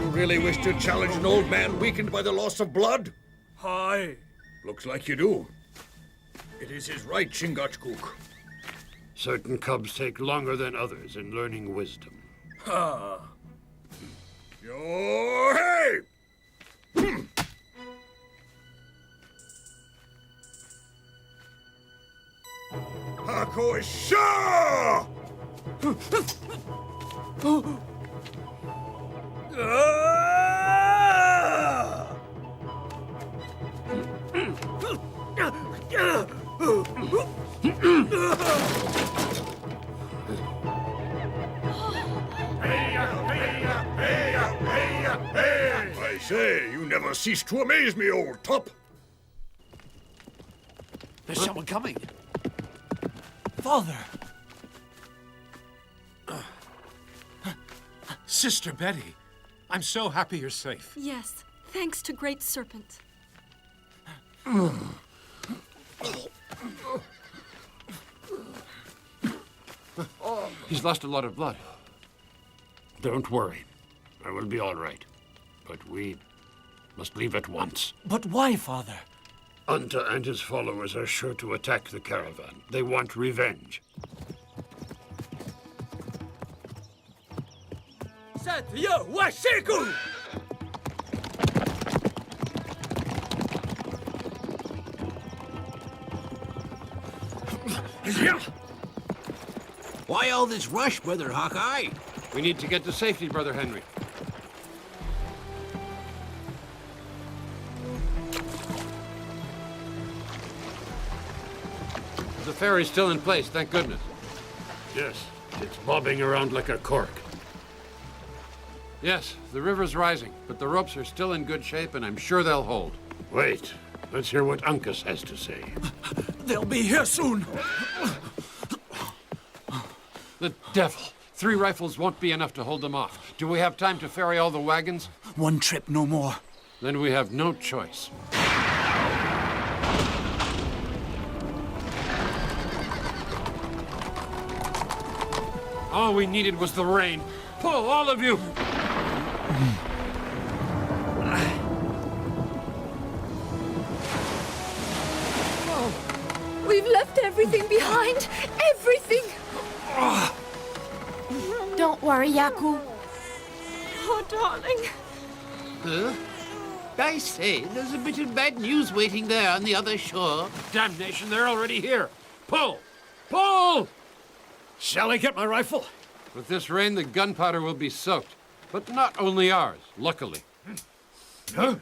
You really wish to challenge an old man weakened by the loss of blood? Aye. Looks like you do. It is his right, Chingachgook. Certain cubs take longer than others in learning wisdom. Ha. Yo, hey! Hako Shah! I say, you never cease to amaze me, old top. There's someone coming. Father! Sister Betty, I'm so happy you're safe. Yes, thanks to Great Serpent. He's lost a lot of blood. Don't worry. I will be all right. But we must leave at once. But why, Father? Anta and his followers are sure to attack the caravan. They want revenge. Yo, Washiku! Why all this rush, Brother Hawkeye? We need to get to safety, Brother Henry. The ferry's still in place, thank goodness. Yes, it's bobbing around like a cork. Yes, the river's rising, but the ropes are still in good shape, and I'm sure they'll hold. Wait, let's hear what Uncas has to say. They'll be here soon. The devil! 3 rifles won't be enough to hold them off. Do we have time to ferry all the wagons? One trip, no more. Then we have no choice. All we needed was the rain. Pull, all of you! We've left everything behind! Everything! Don't worry, Yaku. Oh, darling. Huh? I say, there's a bit of bad news waiting there on the other shore. Damnation, they're already here! Pull! Pull! Shall I get my rifle? With this rain, the gunpowder will be soaked. But not only ours, luckily. Huh?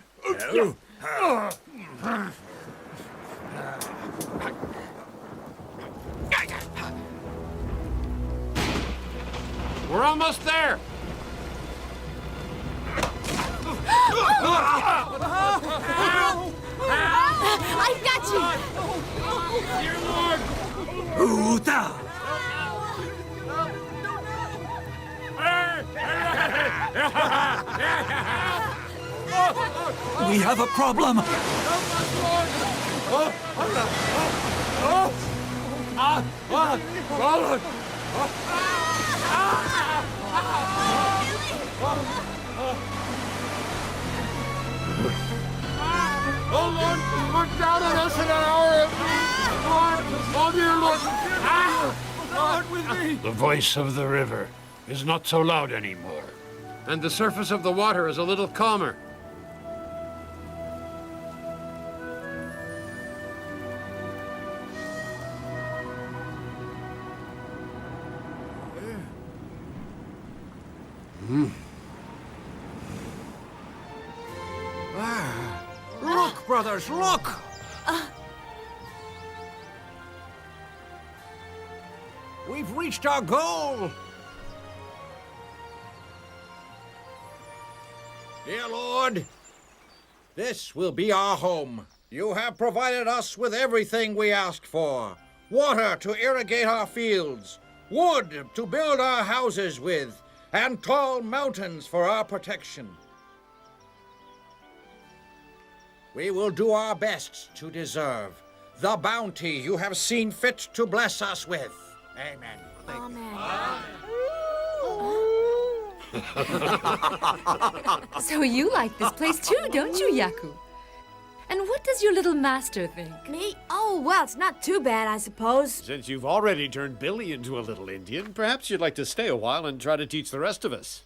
We're almost there! I've got you! Dear Lord! Uta! We have a problem! Oh, Lord, look down on us in an hour! Lord, oh, dear Lord! Lord, with me! The voice of the river is not so loud anymore. And the surface of the water is a little calmer. Look, brothers, look! We've reached our goal! Dear Lord, this will be our home. You have provided us with everything we asked for. Water to irrigate our fields, wood to build our houses with, and tall mountains for our protection. We will do our best to deserve the bounty you have seen fit to bless us with. Amen. Amen. So you like this place too, don't you, Yaku? And what does your little master think? Me? Oh, well, it's not too bad, I suppose. Since you've already turned Billy into a little Indian, perhaps you'd like to stay a while and try to teach the rest of us.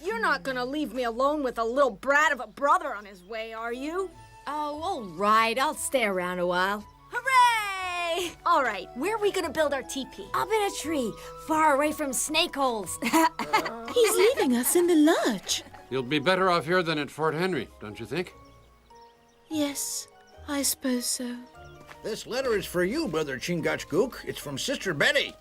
You're not gonna leave me alone with a little brat of a brother on his way, are you? Oh, all right. I'll stay around a while. Hooray! All right, where are we gonna build our teepee? Up in a tree, far away from snake holes. He's leaving us in the lurch. You'll be better off here than at Fort Henry, don't you think? Yes, I suppose so. This letter is for you, Brother Chingachgook. It's from Sister Betty.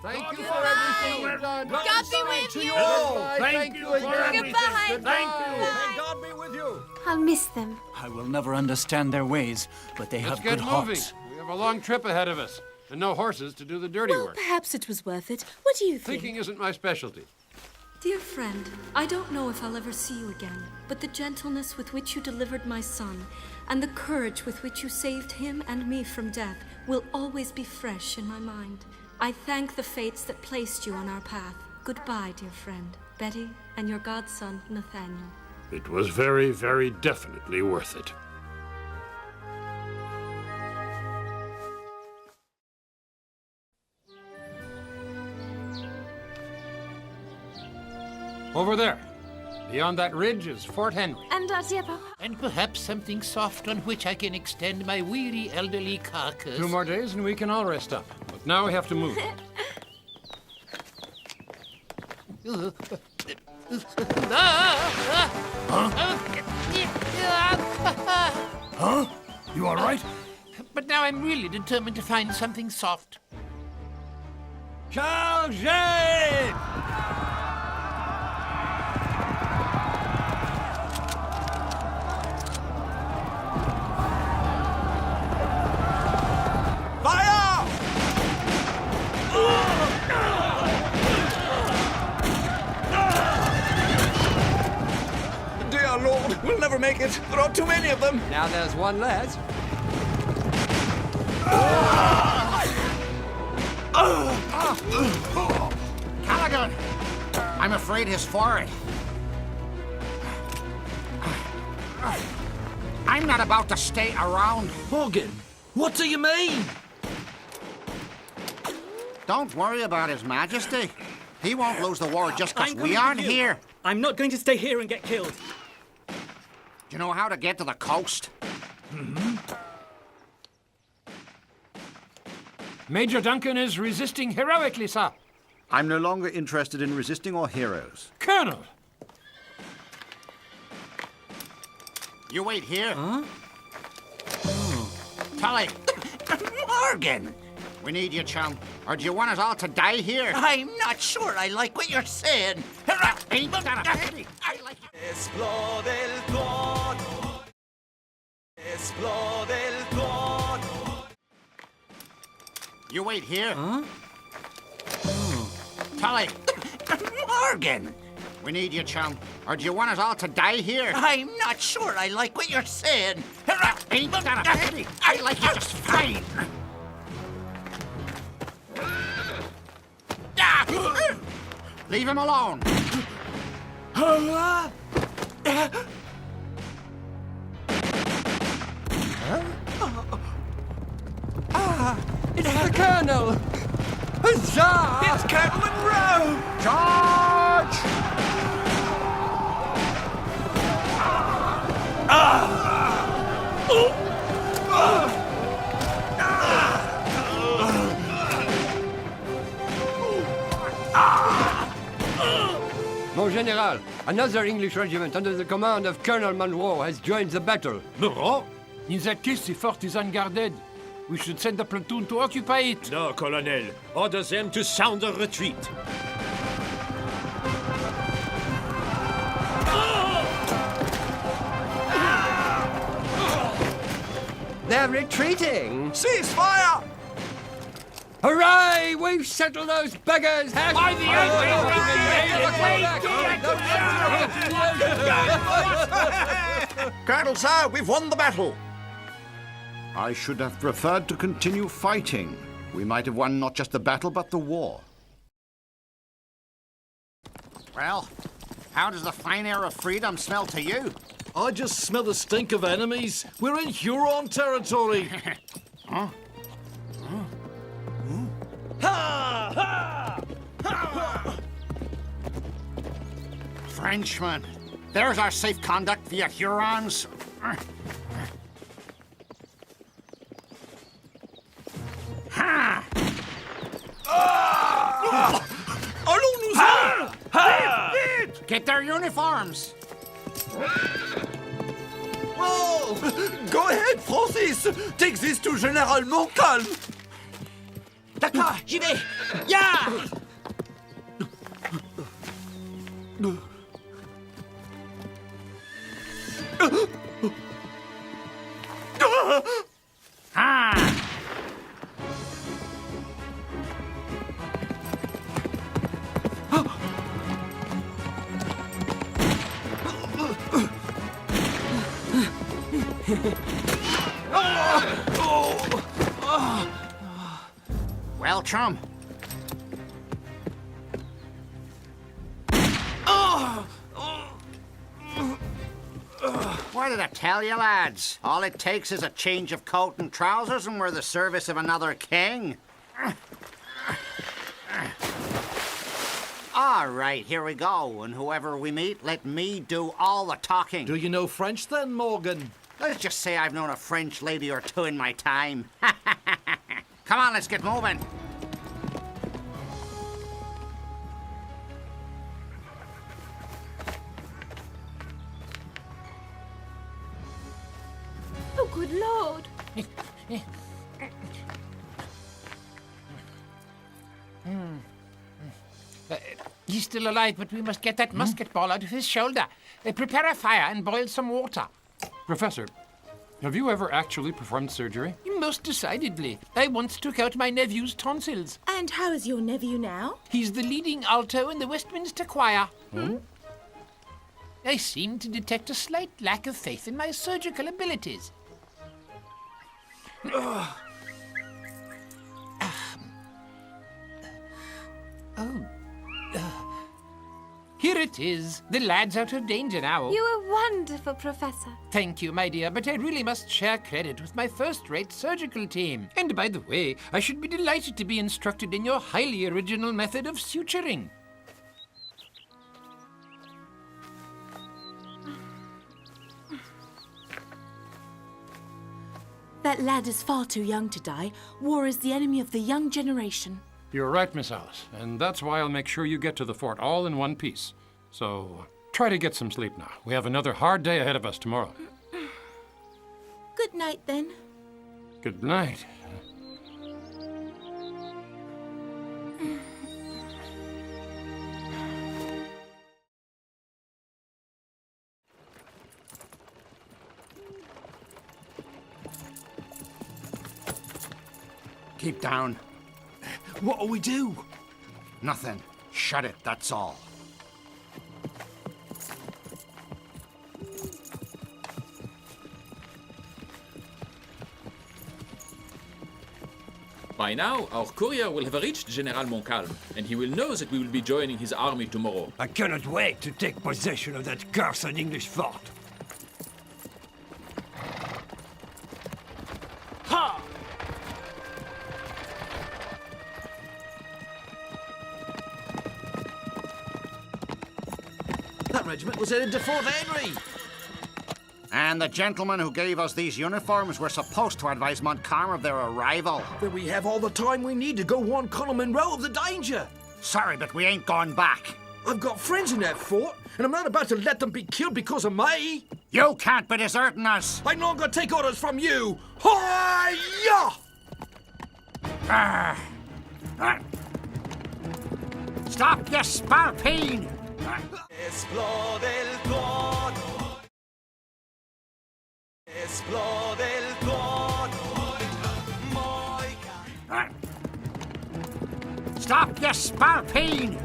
Thank you for everything you've done. God be with you. Thank you for everything. Goodbye. Thank you. May God be with you. I'll miss them. I will never understand their ways, but they Let's have get good moving. hearts. We have a long trip ahead of us, and no horses to do the dirty Well, work. perhaps it was worth it. What do you think? Thinking isn't my specialty. Dear friend, I don't know if I'll ever see you again, but the gentleness with which you delivered my son and the courage with which you saved him and me from death will always be fresh in my mind. I thank the fates that placed you on our path. Goodbye, dear friend, Betty and your godson, Nathaniel. It was very, very definitely worth it. Over there. Beyond that ridge is Fort Henry. And, dear Papa. And perhaps something soft on which I can extend my weary elderly carcass. 2 more days and we can all rest up. But now we have to move. Huh? You all right? But now I'm really determined to find something soft. Chargez! Dear Lord, we'll never make it. There are too many of them. Now there's one less. Callaghan! I'm afraid his forehead. I'm not about to stay around. Morgan, what do you mean? Don't worry about His Majesty. He won't lose the war just because we aren't here. I'm not going to stay here and get killed. Do you know how to get to the coast? Major Duncan is resisting heroically, sir. I'm no longer interested in resisting or heroes. Colonel! You wait here. Huh? Tully! Morgan! We need you, chum. Or do you want us all to die here? I'm not sure I like what you're saying. Ain't that a pity? I like it. Explode el todo. Explode el todo. You wait here. Huh? Tully! Morgan! We need you, chum. Or do you want us all to die here? I'm not sure I like what you're saying. Ain't that a pity? I like it just fine. Leave him alone. It's the Colonel! Huzzah! It's Colonel Munro! Charge! Mon General, another English regiment under the command of Colonel Munro has joined the battle. Munro? In that case, the fort is unguarded. We should send a platoon to occupy it. No, Colonel. Order them to sound a retreat. They're retreating! Cease fire! Hooray! We've settled those beggars! By the Colonel, sir, we've won the battle. I should have preferred to continue fighting. we might have won not just the battle, but the war. Well, how does the fine air of freedom smell to you? I just smell the stink of enemies. We're in Huron territory. Huh? Ha! Ha! Ha! Frenchmen, there's our safe conduct via Hurons. Ha! Allons-nous-en! Vite! Get their uniforms! Oh! Go ahead, Francis! Take this to General Montcalm! D'accord, j'y vais! Ya! Ah! Well, chum. What did I tell you, lads? All it takes is a change of coat and trousers and we're the service of another king. All right, here we go. And whoever we meet, let me do all the talking. Do you know French then, Morgan? Let's just say I've known a French lady or two in my time. Come on, let's get moving. Oh, good Lord. He's still alive, but we must get that musket ball out of his shoulder. Prepare a fire and boil some water. Professor, have you ever actually performed surgery? Most decidedly. I once took out my nephew's tonsils. And how is your nephew now? He's the leading alto in the Westminster Choir. Hmm? I seem to detect a slight lack of faith in my surgical abilities. Here it is. The lad's out of danger now. You are wonderful, Professor. Thank you, my dear, but I really must share credit with my first-rate surgical team. And by the way, I should be delighted to be instructed in your highly original method of suturing. That lad is far too young to die. War is the enemy of the young generation. You're right, Miss Alice, and that's why I'll make sure you get to the fort all in one piece. So, try to get some sleep now. We have another hard day ahead of us tomorrow. Good night, then. Good night. Keep down. What'll we do? Nothing. Shut it, that's all. By now, our courier will have reached General Montcalm, and he will know that we will be joining his army tomorrow. I cannot wait to take possession of that cursed English fort. Ha! That regiment was headed to Fort Henry. And the gentlemen who gave us these uniforms were supposed to advise Montcalm of their arrival. Then we have all the time we need to go warn Colonel Munro of the danger. Sorry, but we ain't going back. I've got friends in that fort, and I'm not about to let them be killed because of me. You can't be deserting us. I'm not going to take orders from you. Hi-ya! Stop, you spalpeen! Explode el todo. Explode el todo. Stop, you spalpeen!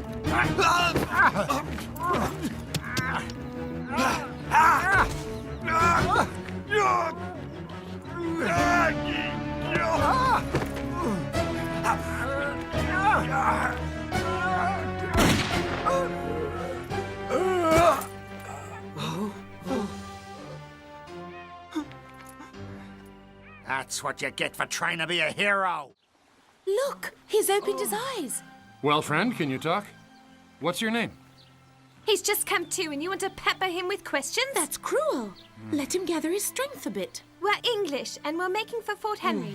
That's what you get for trying to be a hero. Look, he's opened his eyes. Well, friend, can you talk? What's your name? He's just come to and you want to pepper him with questions? That's cruel. Let him gather his strength a bit. We're English and we're making for Fort Henry.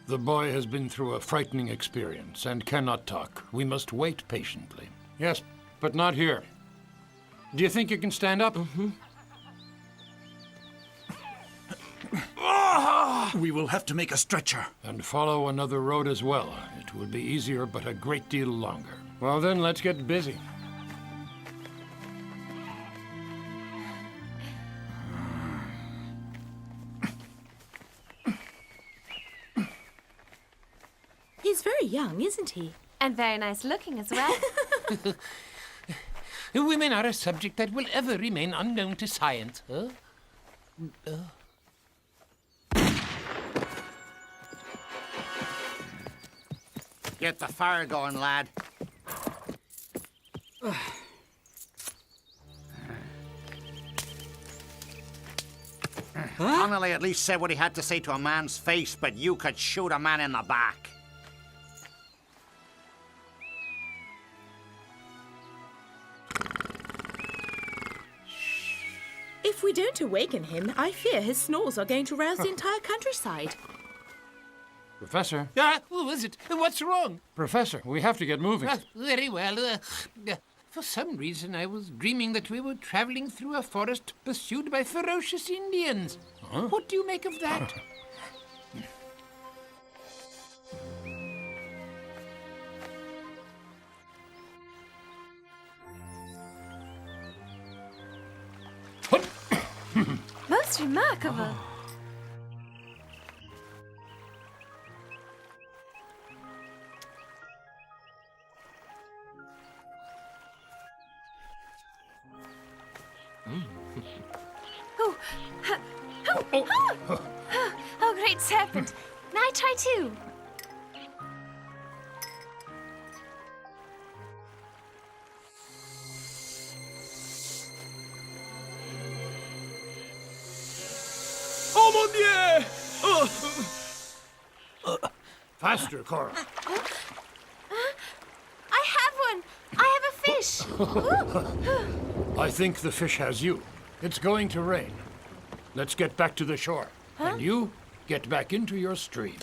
The boy has been through a frightening experience and cannot talk. We must wait patiently. Yes, but not here. Do you think you can stand up? We will have to make a stretcher. And follow another road as well. It will be easier, but a great deal longer. Well then, let's get busy. He's very young, isn't he? And very nice looking as well. Women are a subject that will ever remain unknown to science, huh? Get the fire going, lad. Connolly at least said what he had to say to a man's face, but you could shoot a man in the back. If we don't awaken him, I fear his snores are going to rouse the entire countryside. Professor? Who is it? What's wrong? Professor, we have to get moving. Very well. For some reason, I was dreaming that we were traveling through a forest pursued by ferocious Indians. Huh? What do you make of that? Most remarkable. Oh, great serpent. May I try too? Oh, mon Dieu! Faster, Cora. I have one. I have a fish. I think the fish has you. It's going to rain. Let's get back to the shore. And you, get back into your stream.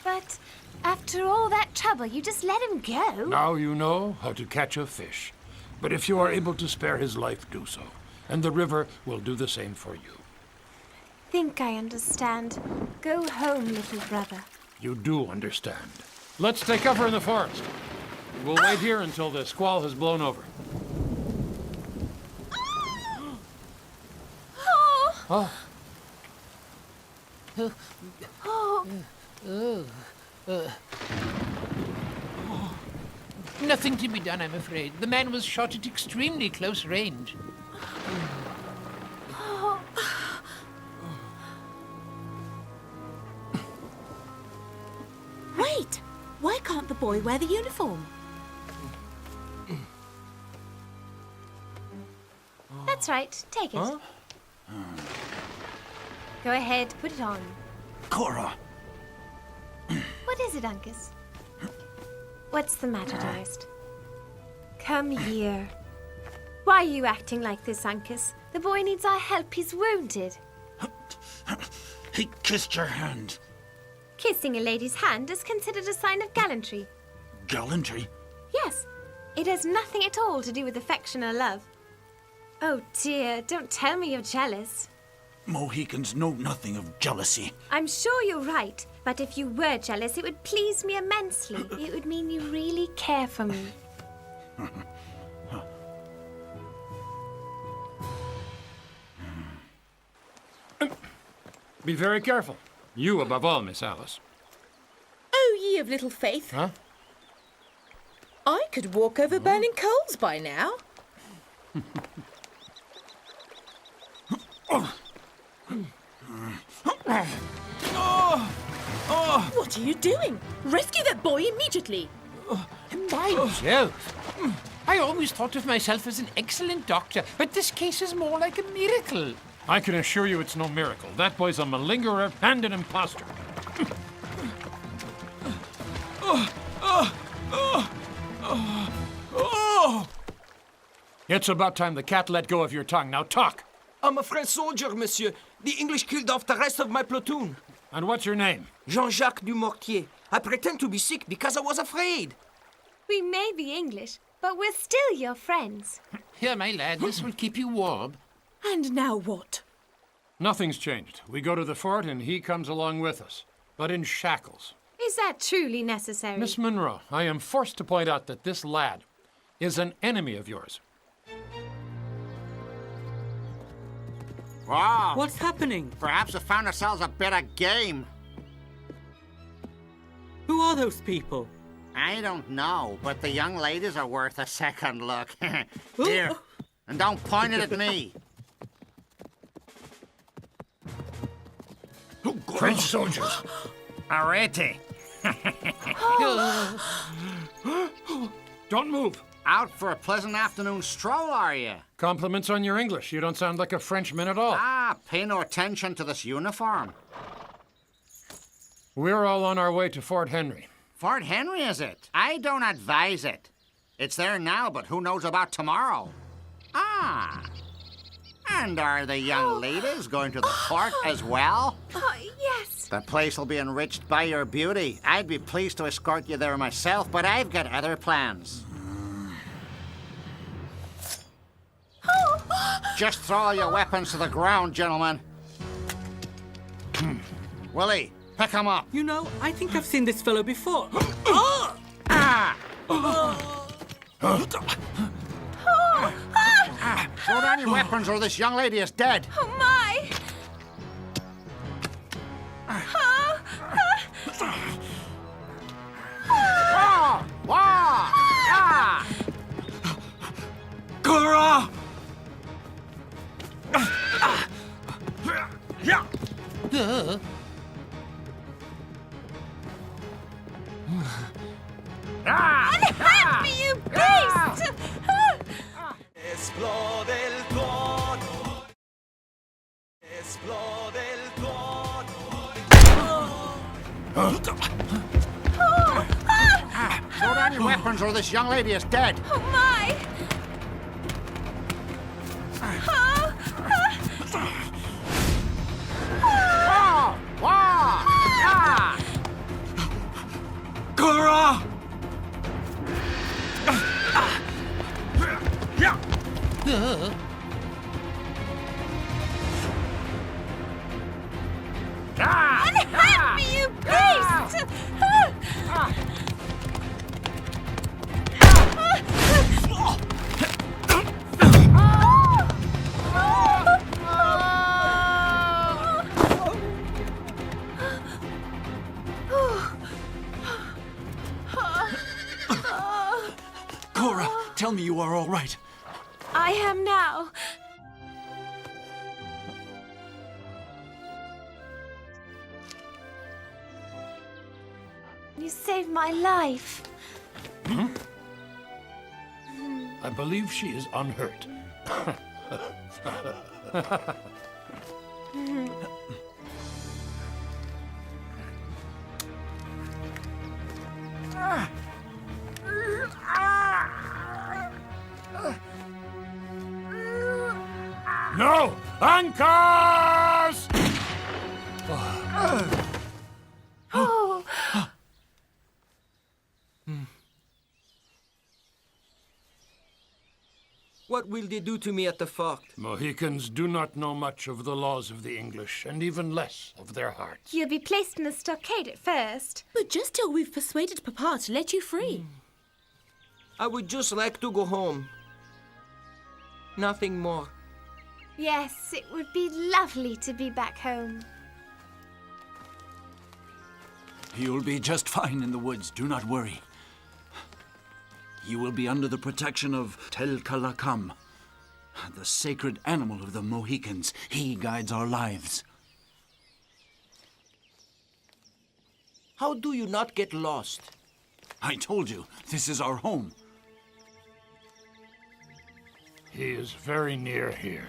But after all that trouble, you just let him go? Now you know how to catch a fish. But if you are able to spare his life, do so. And the river will do the same for you. Think I understand. Go home, little brother. You do understand. Let's take cover in the forest. We'll wait here until the squall has blown over. Oh! Nothing to be done, I'm afraid. The man was shot at extremely close range. Wait! Why can't the boy wear the uniform? That's right. Take it. Go ahead, put it on. Cora! What is it, Uncas? What's the matter, dearest? Come here. Why are you acting like this, Uncas? The boy needs our help. He's wounded. He kissed your hand. Kissing a lady's hand is considered a sign of gallantry. Gallantry? Yes. It has nothing at all to do with affection or love. Oh dear, don't tell me you're jealous. Mohicans know nothing of jealousy. I'm sure you're right, but if you were jealous, it would please me immensely. It would mean you really care for me. Be very careful. You above all, Miss Alice. Oh, ye of little faith. Huh? I could walk over burning coals by now. What are you doing? Rescue that boy immediately! By Jove! I always thought of myself as an excellent doctor, but this case is more like a miracle. I can assure you it's no miracle. That boy's a malingerer and an imposter. It's about time the cat let go of your tongue. Now talk. I'm a French soldier, monsieur. The English killed off the rest of my platoon. And what's your name? Jean-Jacques Dumortier. I pretend to be sick because I was afraid. We may be English, but we're still your friends. Here, my lad, this will keep you warm. And now what? Nothing's changed. We go to the fort and he comes along with us, but in shackles. Is that truly necessary? Miss Munro, I am forced to point out that this lad is an enemy of yours. Wow. What's happening? Perhaps we found ourselves a bit of game. Who are those people? I don't know, but the young ladies are worth a second look. Here, and don't point it at me. French soldiers. Arrête. Don't move. Out for a pleasant afternoon stroll, are you? Compliments on your English. You don't sound like a Frenchman at all. Pay no attention to this uniform. We're all on our way to Fort Henry. Fort Henry, is it? I don't advise it. It's there now, but who knows about tomorrow? And are the young ladies going to the fort as well? Oh, yes. The place will be enriched by your beauty. I'd be pleased to escort you there myself, but I've got other plans. Just throw all your weapons to the ground, gentlemen. Willie, pick him up. You know, I think I've seen this fellow before. Throw down your weapons or this young lady is dead. Oh, my! Cora! Unhand me, you beast! Esplode el todo. Esplode el todo. Throw down your weapons or this young lady is dead. Oh, my! Cora! Unhand me, you beast! Cora, tell me you are all right. I am now. You saved my life. I believe she is unhurt. No! Uncas! Oh. What will they do to me at the fort? Mohicans do not know much of the laws of the English, and even less of their hearts. You'll be placed in the stockade at first. But just till we've persuaded Papa to let you free. I would just like to go home. Nothing more. Yes, it would be lovely to be back home. You'll be just fine in the woods, do not worry. You will be under the protection of Tel Kalakam, the sacred animal of the Mohicans. He guides our lives. How do you not get lost? I told you, this is our home. He is very near here.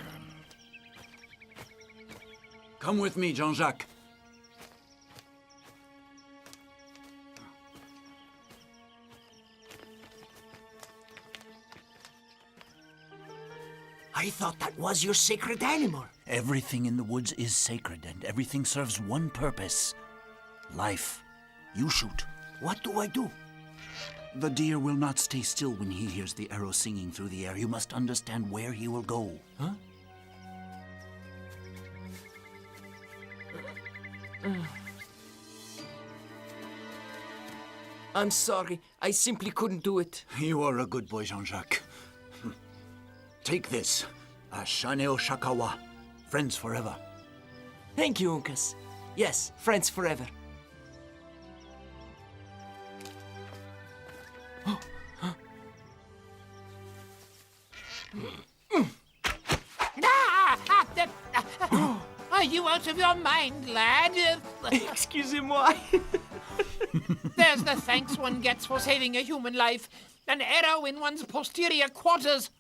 Come with me, Jean-Jacques. I thought that was your sacred animal. Everything in the woods is sacred, and everything serves one purpose. Life. You shoot. What do I do? The deer will not stay still when he hears the arrow singing through the air. You must understand where he will go. Huh? I'm sorry. I simply couldn't do it. You are a good boy, Jean-Jacques. Take this. A Shaneo Shakawa. Friends forever. Thank you, Uncas. Yes, friends forever. Are you out of your mind, lad? Excusez-moi. There's the thanks one gets for saving a human life. An arrow in one's posterior quarters.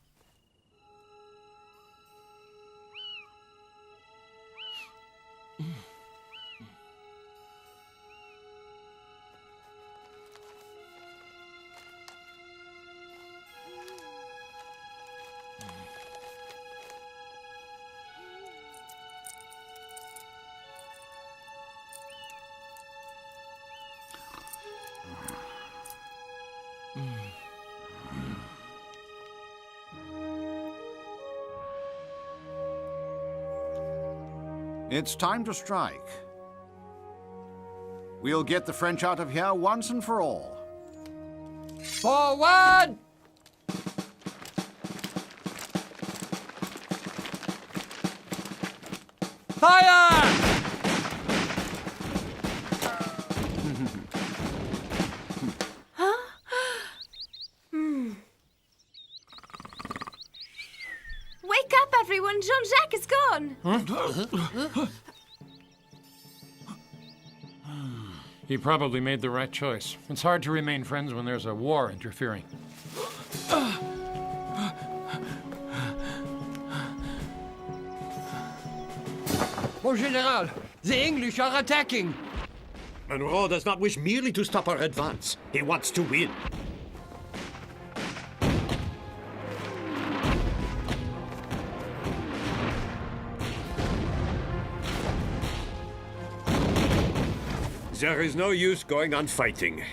It's time to strike. We'll get the French out of here once and for all. Forward! Fire! Wake up, everyone! Jean-Jacques is gone! He probably made the right choice. It's hard to remain friends when there's a war interfering. Mon General, the English are attacking. Munro does not wish merely to stop our advance. He wants to win. There is no use going on fighting.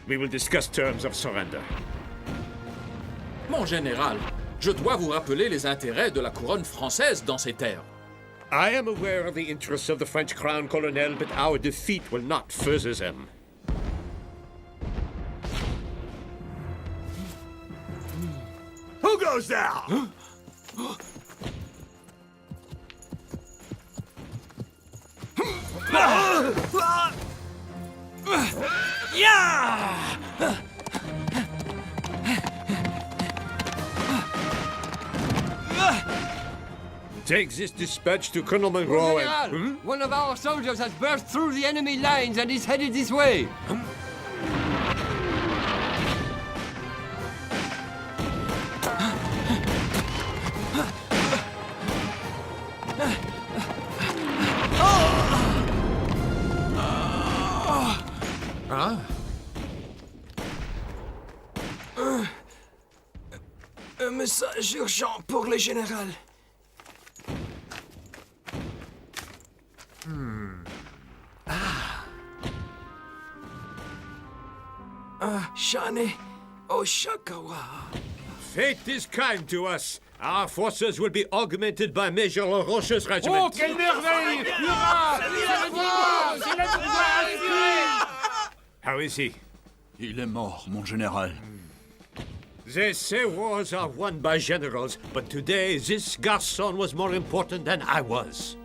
We will discuss terms of surrender. Mon général, je dois vous rappeler les intérêts de la couronne française dans ces terres. I am aware of the interests of the French crown, Colonel, but our defeat will not further them. Who goes there? Yeah! Take this dispatch to Colonel Munro General, and... one of our soldiers has burst through the enemy lines and is headed this way. Un message urgent pour le général. Shane Oshakawa. Fate is kind to us. Our forces will be augmented by Major Roche's regiment. Oh, quelle merveille! How is he? Il est mort, mon général. They say wars are won by generals, but today this garçon was more important than I was.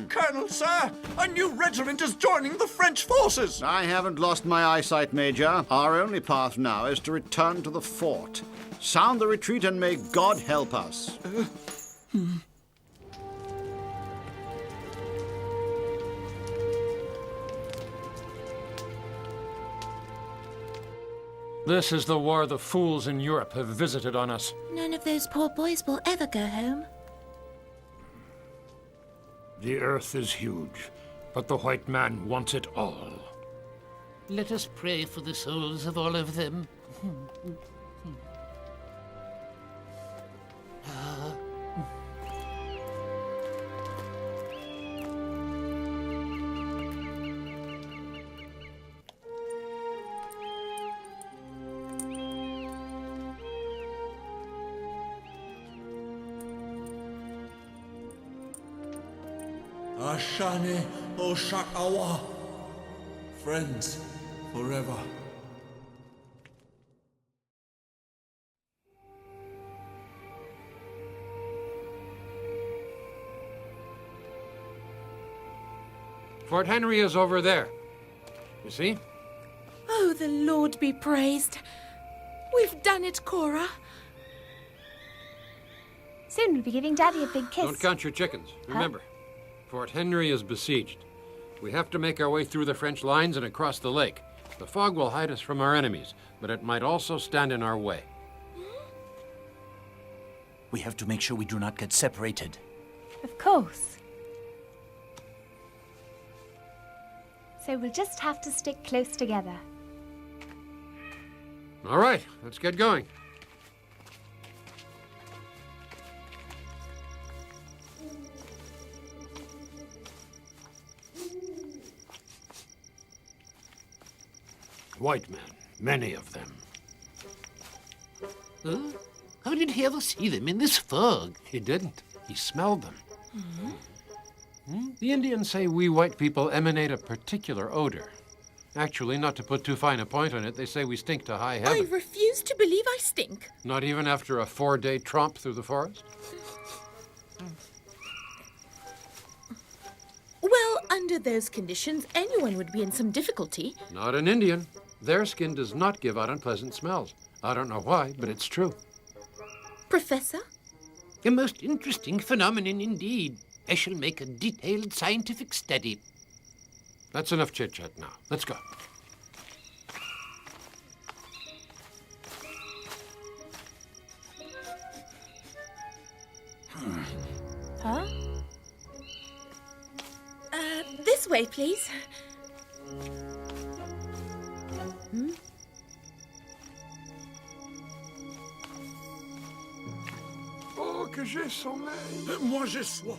Colonel, sir! A new regiment is joining the French forces! I haven't lost my eyesight, Major. Our only path now is to return to the fort. Sound the retreat and may God help us. This is the war the fools in Europe have visited on us. None of those poor boys will ever go home. The earth is huge, but the white man wants it all. Let us pray for the souls of all of them. Ashane Oshakawa. Friends forever. Fort Henry is over there. You see? Oh, the Lord be praised. We've done it, Cora. Soon we'll be giving Daddy a big kiss. Don't count your chickens. Remember, Fort Henry is besieged. We have to make our way through the French lines and across the lake. The fog will hide us from our enemies, but it might also stand in our way. We have to make sure we do not get separated. Of course. So we'll just have to stick close together. All right, let's get going. White men, many of them. Huh? How did he ever see them in this fog? He didn't. He smelled them. The Indians say we white people emanate a particular odor. Actually, not to put too fine a point on it, they say we stink to high heaven. I refuse to believe I stink. Not even after a 4-day tromp through the forest? Well, under those conditions, anyone would be in some difficulty. Not an Indian. Their skin does not give out unpleasant smells. I don't know why, but it's true. Professor? A most interesting phenomenon indeed. I shall make a detailed scientific study. That's enough chit-chat now. Let's go. Huh? This way, please. Oh, que j'ai sommeil. Moi, j'ai soif.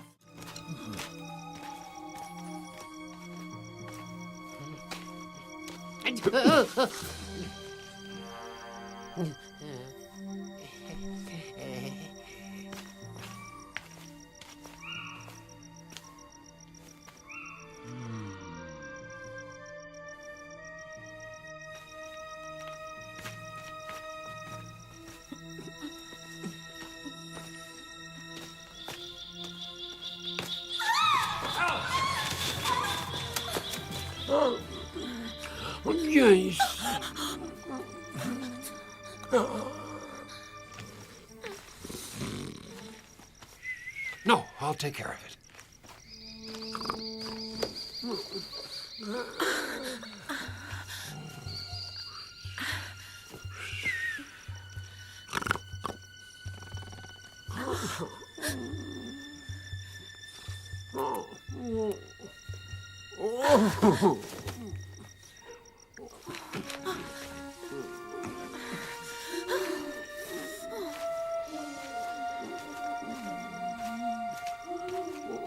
Viens ici. No, I'll take care of it.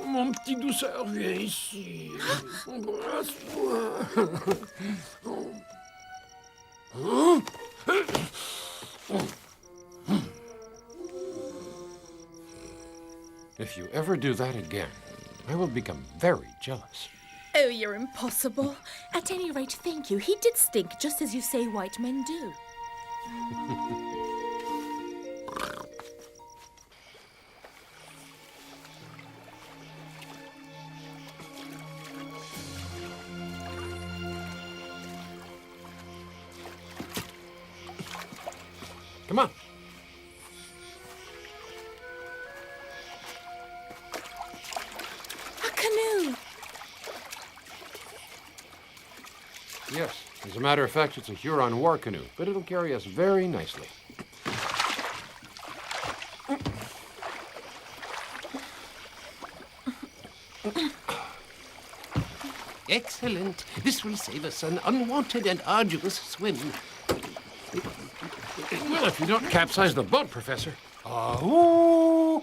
Mon petit douceur, viens ici. Embrasse-moi. If you ever do that again, I will become very jealous. Oh, you're impossible. At any rate, thank you. He did stink, just as you say white men do. Come on. Yes. As a matter of fact, it's a Huron war canoe, but it'll carry us very nicely. Excellent. This will save us an unwanted and arduous swim. Well, if you don't capsize the boat, Professor. Ooh.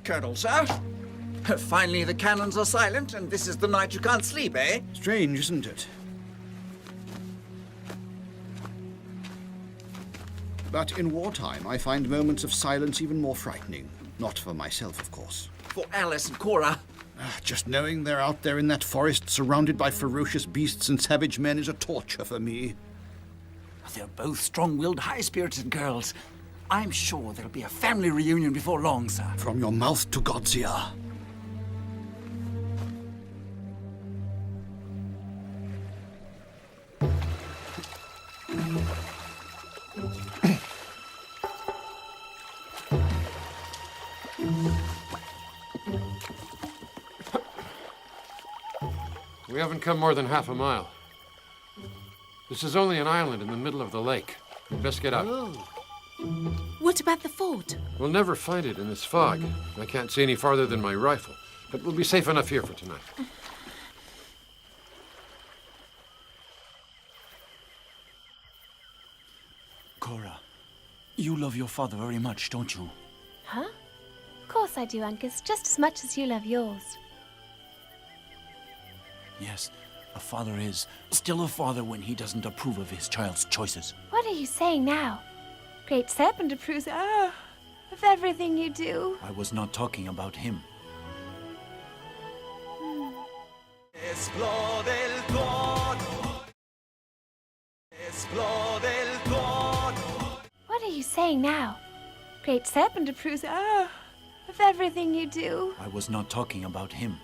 Colonel, sir. Finally, the cannons are silent, and this is the night you can't sleep, eh? Strange, isn't it? But in wartime, I find moments of silence even more frightening. Not for myself, of course. For Alice and Cora. Just knowing they're out there in that forest, surrounded by ferocious beasts and savage men, is a torture for me. They're both strong-willed, high-spirited girls. I'm sure there'll be a family reunion before long, sir. From your mouth to God's ear. We haven't come more than half a mile. This is only an island in the middle of the lake. We'd best get out. What about the fort? We'll never find it in this fog. I can't see any farther than my rifle, but we'll be safe enough here for tonight. Cora, you love your father very much, don't you? Huh? Of course I do, Uncas, just as much as you love yours. Yes, a father is still a father when he doesn't approve of his child's choices. What are you saying now? Great Serpent approves of everything you do. I was not talking about him. Explode el todo. Explode el todo. What are you saying now? Great Serpent approves of everything you do. I was not talking about him.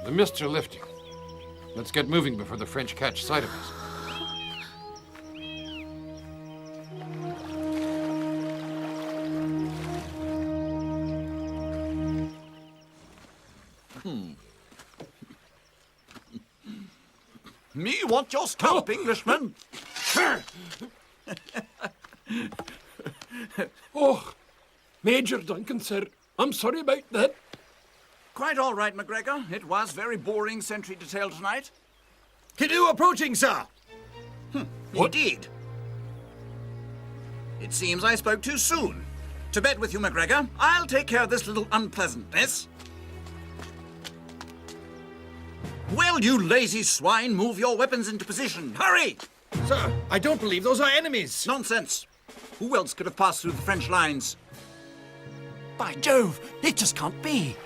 The mists are lifting. Let's get moving before the French catch sight of us. Me want your scalp, Englishman. Oh, Major Duncan, sir. I'm sorry about that. Quite all right, McGregor. It was very boring sentry detail tonight. Canoe approaching, sir. Indeed. It seems I spoke too soon. To bed with you, McGregor. I'll take care of this little unpleasantness. Well, you lazy swine, move your weapons into position. Hurry! Sir, I don't believe those are enemies. Nonsense. Who else could have passed through the French lines? By Jove, it just can't be.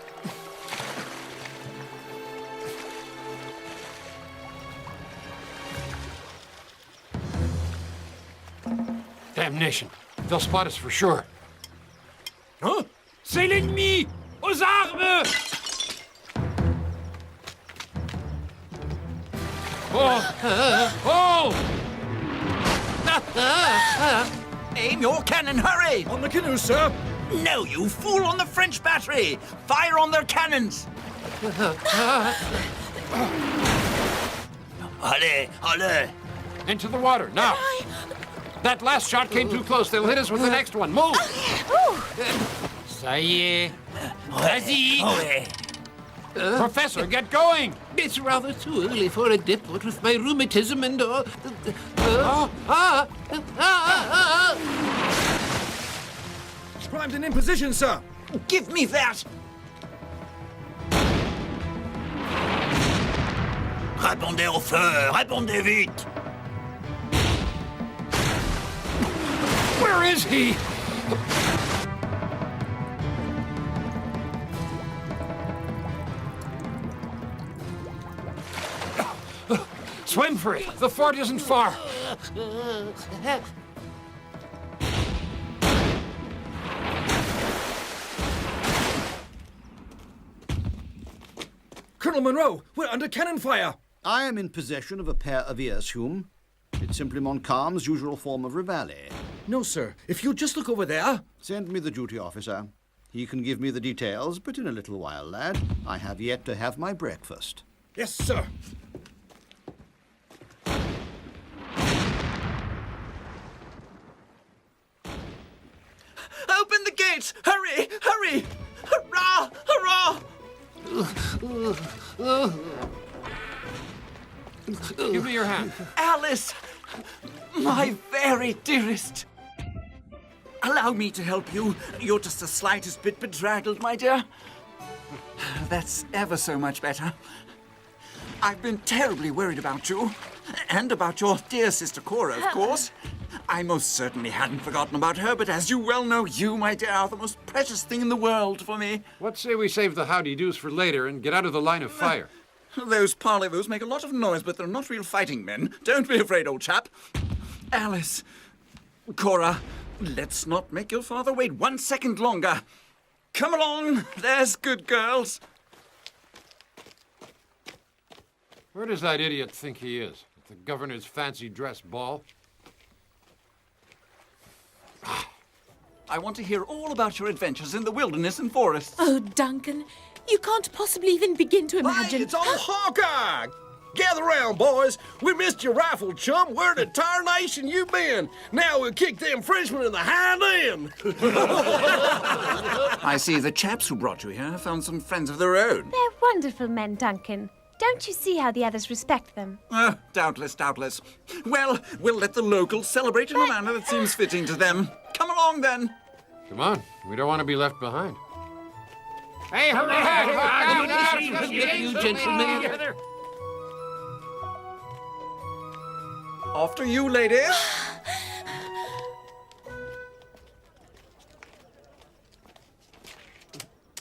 Damnation. They'll spot us for sure. Huh? C'est l'ennemi! Aux armes! Oh! Aim your cannon, hurry! On the canoe, sir. No, you fool, on the French battery! Fire on their cannons! Allez, allez! Into the water, now! That last shot came too close. They'll hit us with the next one. Move! Ça y est. Vas-y! Professor, get going! It's rather too early for a dip, what with my rheumatism and all. Primed and in position, sir. Give me that! Répondez au feu! Répondez vite! Where is he? Swim for it. The fort isn't far. Colonel Munro, we're under cannon fire. I am in possession of a pair of ears, Hume. It's simply Montcalm's usual form of reveille. No, sir. If you just look over there. Send me the duty officer. He can give me the details, but in a little while, lad. I have yet to have my breakfast. Yes, sir. Open the gates! Hurry! Hurry! Hurrah! Hurrah! Give me your hand. Alice! My very dearest! Allow me to help you. You're just the slightest bit bedraggled, my dear. That's ever so much better. I've been terribly worried about you. And about your dear sister Cora, of course. I most certainly hadn't forgotten about her, but as you well know, you, my dear, are the most precious thing in the world for me. What say we save the howdy-doos for later and get out of the line of fire? Those parley-woos make a lot of noise, but they're not real fighting men. Don't be afraid, old chap. Alice, Cora, let's not make your father wait 1 second longer. Come along, there's good girls. Where does that idiot think he is? At the governor's fancy dress ball? I want to hear all about your adventures in the wilderness and forests. Oh, Duncan, you can't possibly even begin to imagine. Hey, it's old Hawkeye! Gather round, boys. We missed your rifle, chum. Where the tarnation you been? Now we'll kick them Frenchmen in the hind end. I see the chaps who brought you here found some friends of their own. They're wonderful men, Duncan. Don't you see how the others respect them? Doubtless, doubtless. Well, we'll let the locals celebrate in a manner that seems fitting to them. Come along, then. Come on, we don't want to be left behind. Hey, you gentlemen. After you, ladies.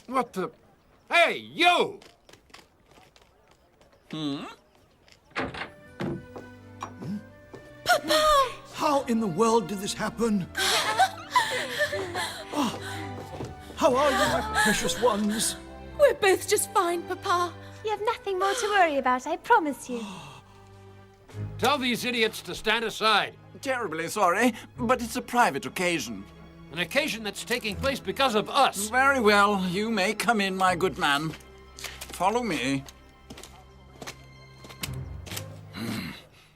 What the? Hey, you! Papa! How in the world did this happen? Oh, how are you, my precious ones? We're both just fine, Papa. You have nothing more to worry about, I promise you. Tell these idiots to stand aside. Terribly sorry, but it's a private occasion. An occasion that's taking place because of us. Very well, you may come in, my good man. Follow me.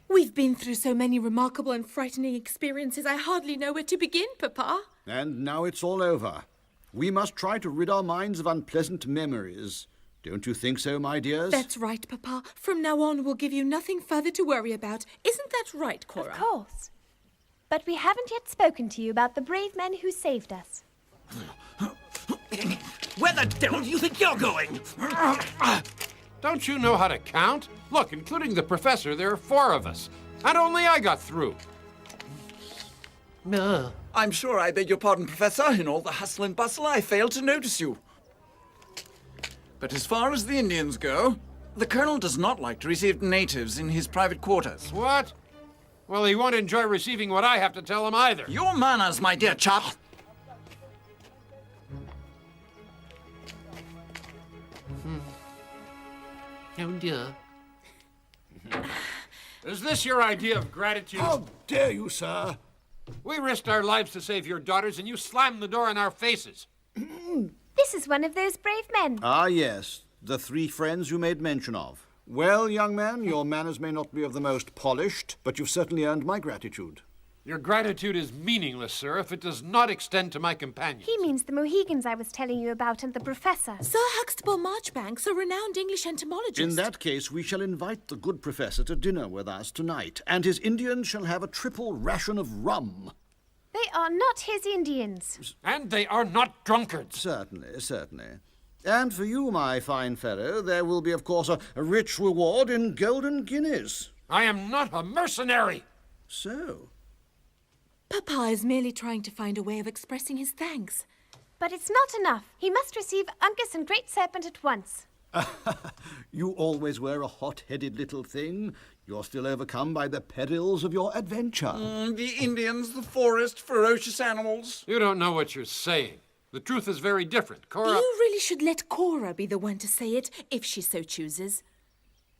We've been through so many remarkable and frightening experiences, I hardly know where to begin, Papa. And now it's all over. We must try to rid our minds of unpleasant memories. Don't you think so, my dears? That's right, Papa. From now on, we'll give you nothing further to worry about. Isn't that right, Cora? Of course. But we haven't yet spoken to you about the brave men who saved us. Where the devil do you think you're going? Don't you know how to count? Look, including the professor, there are 4 of us. And only I got through. I'm sure I beg your pardon, Professor. In all the hustle and bustle, I failed to notice you. But as far as the Indians go, the Colonel does not like to receive natives in his private quarters. What? Well, he won't enjoy receiving what I have to tell him either. Your manners, my dear chap. Oh, dear. Is this your idea of gratitude? How dare you, sir? We risked our lives to save your daughters, and you slammed the door in our faces. This is one of those brave men. Ah, yes. The 3 friends you made mention of. Well, young man, your manners may not be of the most polished, but you've certainly earned my gratitude. Your gratitude is meaningless, sir, if it does not extend to my companions. He means the Mohicans I was telling you about and the professor. Sir Huxtable Marchbanks, a renowned English entomologist. In that case, we shall invite the good professor to dinner with us tonight, and his Indians shall have a triple ration of rum. They are not his Indians. And they are not drunkards. Certainly, certainly. And for you, my fine fellow, there will be, of course, a rich reward in golden guineas. I am not a mercenary! So? Papa is merely trying to find a way of expressing his thanks. But it's not enough. He must receive Uncas and Great Serpent at once. You always were a hot-headed little thing. You're still overcome by the perils of your adventure. The Indians, the forest, ferocious animals. You don't know what you're saying. The truth is very different. Cora... You really should let Cora be the one to say it, if she so chooses.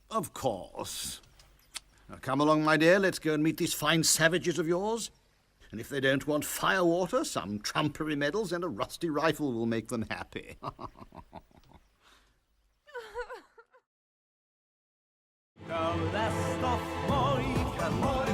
Of course. Now come along, my dear. Let's go and meet these fine savages of yours. And if they don't want firewater, some trumpery medals and a rusty rifle will make them happy. The last of Mohican.